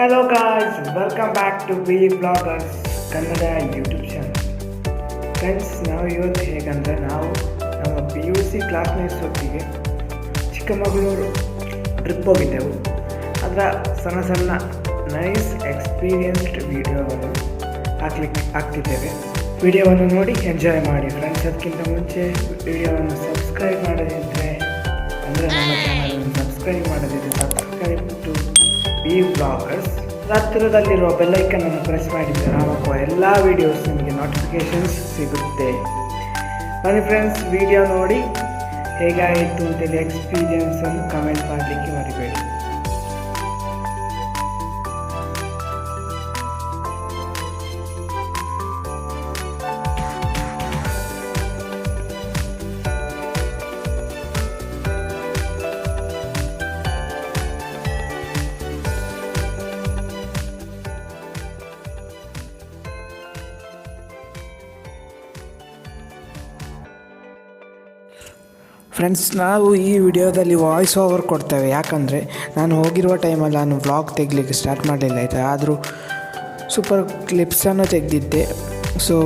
Hello guys, welcome back to B Bloggers Kannada YouTube channel. Friends, ನಾವು ಇವತ್ತು ಹೇಗಂದರೆ ನಾವು ನಮ್ಮ PUC ಕ್ಲಾಸ್ಮೇಟ್ಸ್ ಒಟ್ಟಿಗೆ ಚಿಕ್ಕಮಗಳೂರು ಟ್ರಿಪ್ ಹೋಗಿದ್ದೆವು. ಅದರ ಸಣ್ಣ ಸಣ್ಣ ನೈಸ್ ಎಕ್ಸ್ಪೀರಿಯನ್ಸ್ಡ್ ವಿಡಿಯೋವನ್ನು ಹಾಕ್ತಿದ್ದೇವೆ. ವಿಡಿಯೋವನ್ನು ನೋಡಿ ಎಂಜಾಯ್ ಮಾಡಿ ಫ್ರೆಂಡ್ಸ್. ಅದಕ್ಕಿಂತ ಮುಂಚೆ ವಿಡಿಯೋವನ್ನು ಸಬ್ಸ್ಕ್ರೈಬ್ ಮಾಡದಿದ್ದರೆ ಅಂದರೆ ನಮ್ಮ ಚಾನಲನ್ನು ಸಬ್ಸ್ಕ್ರೈಬ್ ಮಾಡದಿದ್ದರೆ ಸಬ್ಸ್ಕ್ರೈಬ್ ಟು ಬಿ ಬ್ಲಾಗರ್ಸ್. ಹತ್ತಿರದಲ್ಲಿರುವ ಬೆಲ್ಲೈಕನ್ನನ್ನು ಪ್ರೆಸ್ ಮಾಡಿದರೆ ನಾವು ಎಲ್ಲ ವೀಡಿಯೋಸ್ ನಿಮಗೆ ನೋಟಿಫಿಕೇಷನ್ಸ್ ಸಿಗುತ್ತೆ. ಬನ್ನಿ ಫ್ರೆಂಡ್ಸ್, ವಿಡಿಯೋ ನೋಡಿ ಹೇಗಾಯಿತು ಅಂತೇಳಿ ಎಕ್ಸ್ಪೀರಿಯನ್ಸನ್ನು ಕಮೆಂಟ್ ಮಾಡಲಿಕ್ಕೆ ಮರಿಬೇಡಿ. ಫ್ರೆಂಡ್ಸ್, ನಾವು ಈ ವಿಡಿಯೋದಲ್ಲಿ ವಾಯ್ಸ್ ಓವರ್ ಕೊಡ್ತೇವೆ. ಯಾಕಂದರೆ ನಾನು ಹೋಗಿರುವ ಟೈಮಲ್ಲಿ ನಾನು ವ್ಲಾಗ್ ತೆಗಲಿಕ್ಕೆ ಸ್ಟಾರ್ಟ್ ಮಾಡಲಿಲ್ಲ, ಆಯಿತಾ. ಆದರೂ ಸೂಪರ್ ಕ್ಲಿಪ್ಸನ್ನು ತೆಗೆದಿದ್ದೆ, ಸೊ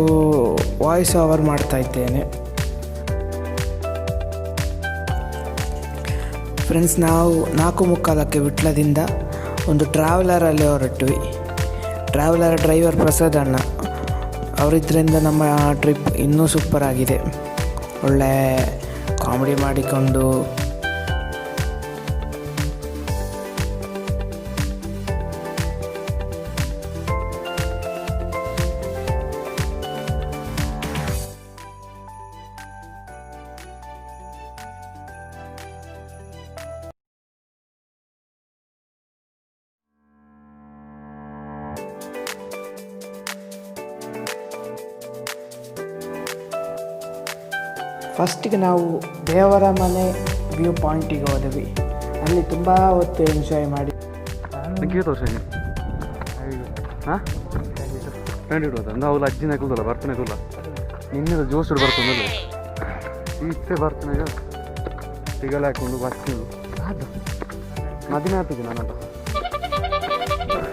ವಾಯ್ಸ್ ಓವರ್ ಮಾಡ್ತಾಯಿದ್ದೇನೆ. ಫ್ರೆಂಡ್ಸ್, ನಾವು 4:45ಕ್ಕೆ ವಿಟ್ಲದಿಂದ ಒಂದು ಟ್ರಾವೆಲರಲ್ಲಿ ಹೊರಟ್ವಿ. ಟ್ರಾವೆಲರ್ ಡ್ರೈವರ್ ಪ್ರಸಾದ್ ಅಣ್ಣ ಅವರಿದ್ದರಿಂದ ನಮ್ಮ ಟ್ರಿಪ್ ಇನ್ನೂ ಸೂಪರ್ ಆಗಿದೆ. ಒಳ್ಳೆ ಕಾಮಿಡಿ ಮಾಡಿಕೊಂಡು ಫಸ್ಟಿಗೆ ನಾವು ದೇವರ ಮನೆ ವ್ಯೂ ಪಾಯಿಂಟಿಗೆ ಹೋದ್ವಿ. ಅಲ್ಲಿ ತುಂಬ ಹೊತ್ತು ಎಂಜಾಯ್ ಮಾಡಿ ಅವ್ರು ಅಜ್ಜಿನ ಕೂದಲ್ಲ ಬರ್ತಾನೆ ಕೂದಲ ನಿನ್ನೆ ಜೋಶ್ ಬರ್ತದೆ ಇಷ್ಟೇ ಬರ್ತಾನೆ ಸಿಗಲ್ಲ ಹಾಕೊಂಡು ಬರ್ತೀನಿ ಅದು ಮದಿನ ಆಗ್ತಿದ್ದೆ ನಾನು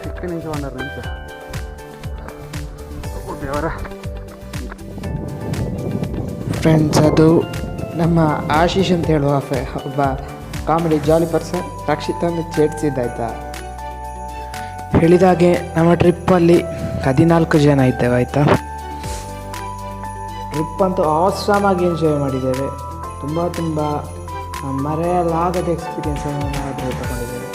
ಚಿಕ್ಕ ನಿಮಿಷ 1 ನಿಮಿಷ ದೇವರ. ಫ್ರೆಂಡ್ಸ್, ಅದು ನಮ್ಮ ಆಶೀಶ್ ಅಂತ ಹೇಳುವ ಒಬ್ಬ ಕಾಮಿಡಿ ಜಾಲಿ ಪರ್ಸನ್ ರಕ್ಷಿತನ್ನು ಚೇಡ್ಸಿದ್ದಾಯ್ತಾ. ಹೇಳಿದಾಗೆ ನಮ್ಮ ಟ್ರಿಪ್ಪಲ್ಲಿ 14 ಜನ ಇದ್ದೇವೆ, ಆಯಿತಾ. ಟ್ರಿಪ್ ಅಂತೂ ಆಸಮ್ ಆಗಿ ಎಂಜಾಯ್ ಮಾಡಿದ್ದೇವೆ. ತುಂಬ ಮರೆಯಲಾಗದ ಎಕ್ಸ್ಪೀರಿಯನ್ಸನ್ನು ನಾವು ತಗೊಂಡಿದ್ದೇವೆ.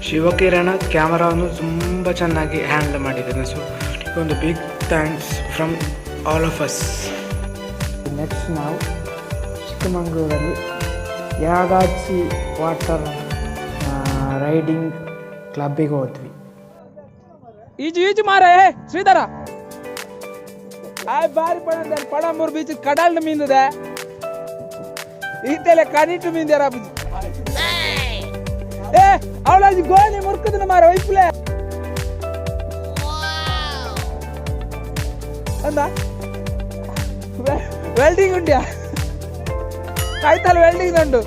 ಶಿವಕಿರಣ ಕ್ಯಾಮರಾವನ್ನು ತುಂಬ ಚೆನ್ನಾಗಿ ಹ್ಯಾಂಡಲ್ ಮಾಡಿದ್ದೇನೆ. ಸೊ ಒಂದು big thanks from all of us. Next ನಾವು ಚಿಕ್ಕಮಗಳೂರಲ್ಲಿ ಯಾಗಾಚಿ ವಾಟರ್ ರೈಡಿಂಗ್ ಕ್ಲಬ್ಬಿಗೆ ಹೋದ್ವಿ. ಈಜು ಮಾರೇ ಶ್ರೀಧರ ಬಾರಿ ಪಡಂಬೂರು ಬೀಚ್ ಕಡಲ್ ಮೀನಿದೆ ಈತೆಲೆ ಕನಿಟು ಮೀನ್ದಾರ ಅವಳ ಗೋಣಿ ಮುರ್ಕದ ಮಾರ ವೈಫ್ಲೆ ಅಂದ ವೆಲ್ಡಿಂಗ್ ಉಂಡ್ಯಾ ಕಾಯ್ತಲ್ಲ ವೆಲ್ಡಿಂಗ್ ಉಂಟು.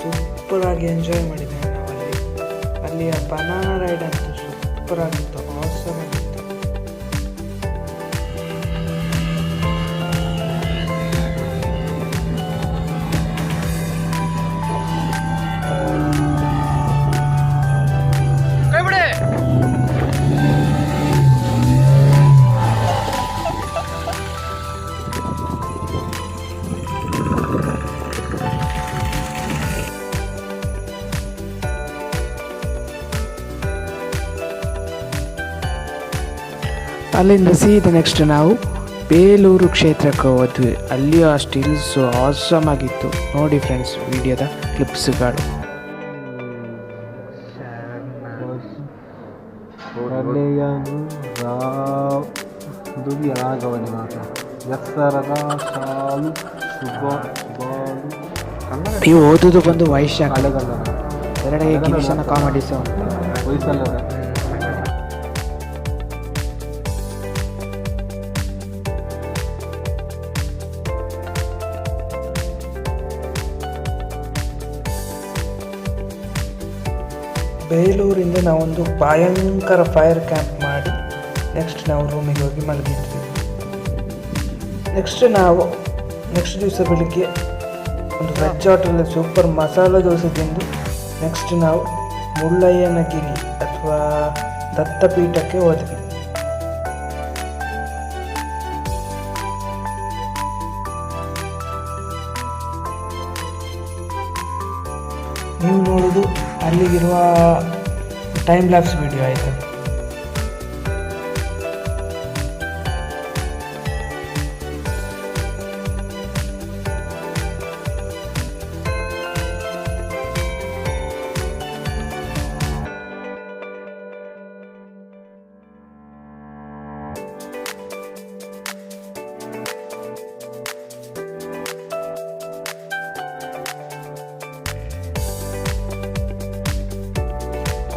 ಸೂಪರ್ ಆಗಿ ಎಂಜಾಯ್ ಮಾಡಿದ್ದೇವೆ ನಾವು ಅಲ್ಲಿಯ ಬನಾನಾ ರೈಡ್ ಅಂತೂ ಸೂಪರ್ ಆಗಿತ್ತು, ಆಸಮ್ ಆಗಿತ್ತು. ಅಲ್ಲಿಂದ ಸೀದಾ ನೆಕ್ಸ್ಟ್ ನಾವು ಬೇಲೂರು ಕ್ಷೇತ್ರಕ್ಕೆ ಹೋದ್ವಿ. ಅಲ್ಲಿಯೂ ಆ ಸ್ಟಿಲ್ಸು ಆಸಮ್ ಆಗಿತ್ತು. ನೋಡಿ ಫ್ರೆಂಡ್ಸ್ ವಿಡಿಯೋದ ಕ್ಲಿಪ್ಸ್ಗಳು. ನೀವು ಓದೋದು ಬಂದು ವೈಶಾಖ ಎರಡೇ ಗಿರೀಶನ ಕಾಮಿಡಿ ಸಾಂಗ್. ಬೇಲೂರಿಂದ ನಾವೊಂದು ಭಯಂಕರ ಫೈರ್ ಕ್ಯಾಂಪ್ ಮಾಡಿ ನೆಕ್ಸ್ಟ್ ನಾವು ರೂಮಿಗೆ ಹೋಗಿ ಮಲಗಿದ್ವಿ. ನೆಕ್ಸ್ಟ್ ದಿವಸ ಬೆಳಿಗ್ಗೆ ಒಂದು ವೆಜ್ ಹೋಟೆಲಲ್ಲಿ ಸೂಪರ್ ಮಸಾಲ ದೋಸೆ ತಿಂದು ನೆಕ್ಸ್ಟ್ ನಾವು ಮುಳ್ಳಯ್ಯನಗಿರಿ ಅಥವಾ ದತ್ತಪೀಠಕ್ಕೆ ಹೋದ್ವಿ. ನೀವು ನೋಡೋದು ಅಲ್ಲಿಗಿರುವ ಟೈಮ್ ಲ್ಯಾಪ್ಸ್ ವಿಡಿಯೋ ಆಯಿತು.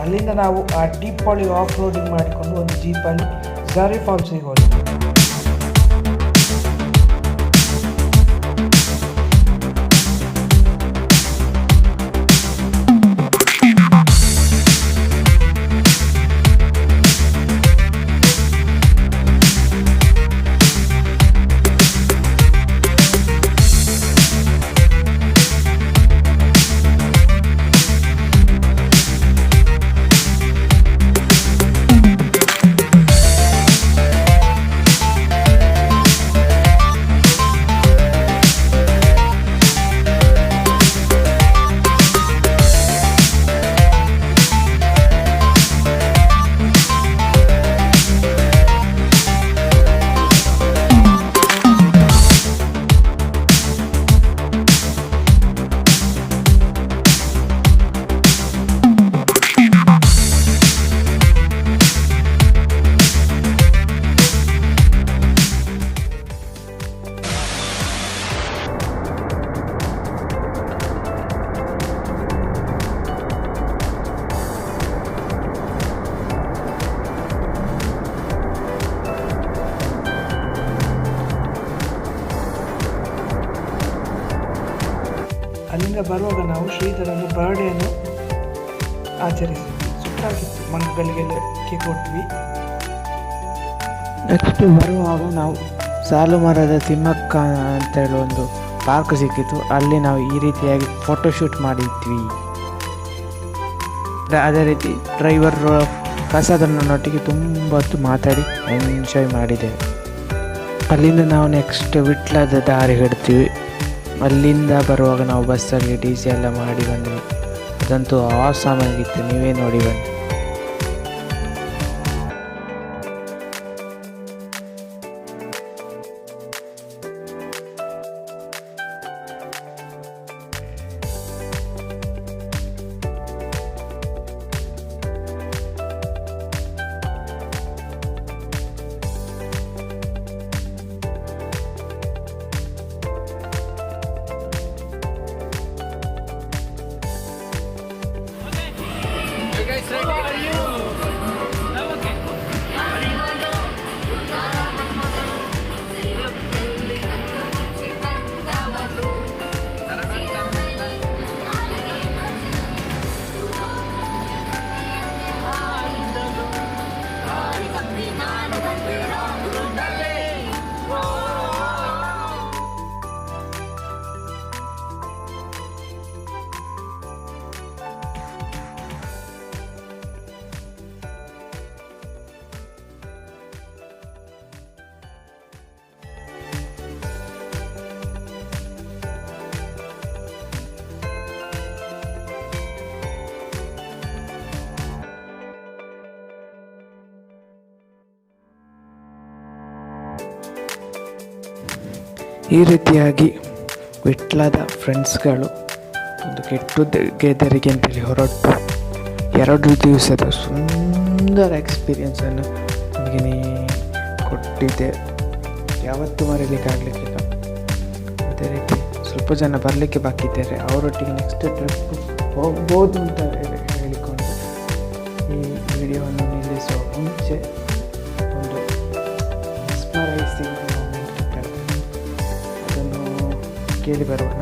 ಅಲ್ಲಿಂದ ನಾವು ಆ ಡೀಪಾಳಿ ಆಫ್ ರೋಡಿಂಗ್ ಮಾಡಿಕೊಂಡು ಒಂದು ಜೀಪಲ್ಲಿ ಝಾರಿ ಫಾಲ್ಸಿಗೆ ಹೋದ್ವಿ. ಅಲ್ಲಿಂದ ಬರುವಾಗ ನಾವು ಶ್ರೀಧರನ ಬರ್ಡೇಯನ್ನು ಆಚರಿಸಿದ್ವಿ. ಸುತ್ತಾಗಿತ್ತು, ಮಂಗಗಳಿಗೆಲ್ಲ ಕೇಕ್ ಕೊಟ್ವಿ. ನೆಕ್ಸ್ಟ್ ಬರುವಾಗ ನಾವು ಸಾಲು ಮರದ ತಿಮ್ಮಕ್ಕ ಅಂತೇಳಿ ಒಂದು ಪಾರ್ಕ್ ಸಿಕ್ಕಿತ್ತು. ಅಲ್ಲಿ ನಾವು ಈ ರೀತಿಯಾಗಿ ಫೋಟೋಶೂಟ್ ಮಾಡಿದ್ವಿ. ಅದೇ ರೀತಿ ಡ್ರೈವರ್ ಪ್ರಸಾದನೊಟ್ಟಿಗೆ ತುಂಬ ಹೊತ್ತು ಮಾತಾಡಿ ಎಂಜಾಯ್ ಮಾಡಿದ್ದೇವೆ. ಅಲ್ಲಿಂದ ನಾವು ನೆಕ್ಸ್ಟ್ ವಿಟ್ಲದ ದಾರಿ ಹಿಡ್ತೀವಿ. ಅಲ್ಲಿಂದ ಬರುವಾಗ ನಾವು ಬಸ್ಸಲ್ಲಿ ಡಿ ಸಿ ಎಲ್ಲ ಮಾಡಿ ಬಂದ್ವಿ. ಅದಂತೂ ಆಸಮ್ ಆಗಿತ್ತು, ನೀವೇ ನೋಡಿ ಬನ್ನಿ. ಈ ರೀತಿಯಾಗಿ ವಿಟ್ಲದ ಫ್ರೆಂಡ್ಸ್ಗಳು ಒಂದು ಗೆದ್ದರಿಗೆ ಅಂತೇಳಿ ಹೊರಟು 2 ದಿವಸದ ಸುಂದರ ಎಕ್ಸ್ಪೀರಿಯನ್ಸನ್ನು ನಮಗೆ ಕೊಟ್ಟಿದ್ದೆ. ಯಾವತ್ತೂ ಮರೀಲಿಕ್ಕಾಗಲಿಕ್ಕಿಲ್ಲ. ಅದೇ ರೀತಿ ಸ್ವಲ್ಪ ಜನ ಬರಲಿಕ್ಕೆ ಬಾಕಿ ಇದ್ದಾರೆ, ಅವರೊಟ್ಟಿಗೆ ನೆಕ್ಸ್ಟ್ ಟ್ರಿಪ್ ಹೋಗ್ಬೋದು ಅಂತ ಹೇಳಿಕೊಂಡು ಈ ವಿಡಿಯೋವನ್ನು ನಿಲ್ಲಿಸುವ ಮುಂಚೆ ಒಂದು ಸ್ಮರೈಸಿಂಗ್ ಅದನ್ನು ಕೇಳಿ ಬರೋಣ.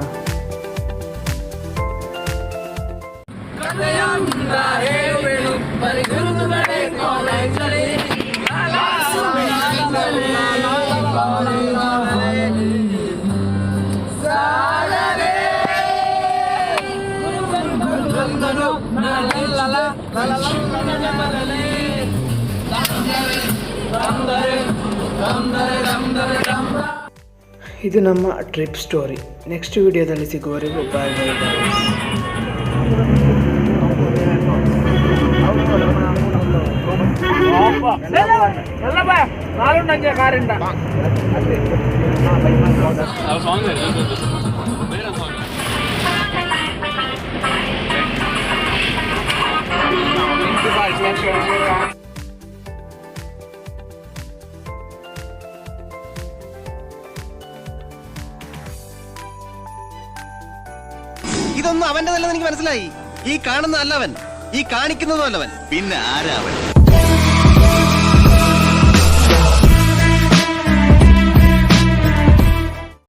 ಇದು ನಮ್ಮ ಟ್ರಿಪ್ ಸ್ಟೋರಿ. ನೆಕ್ಸ್ಟ್ ವಿಡಿಯೋದಲ್ಲಿ ಸಿಗುವವರೆಗೂ ಬಾಯ್ ಬಾಯ್. ഇതൊന്നും അവന്റെ നല്ലത് എനിക്ക് മനസ്സിലായി. ഈ കാണുന്ന അല്ലവൻ, ഈ കാണിക്കുന്നതും അല്ലവൻ. പിന്നെ ആരാവൻ?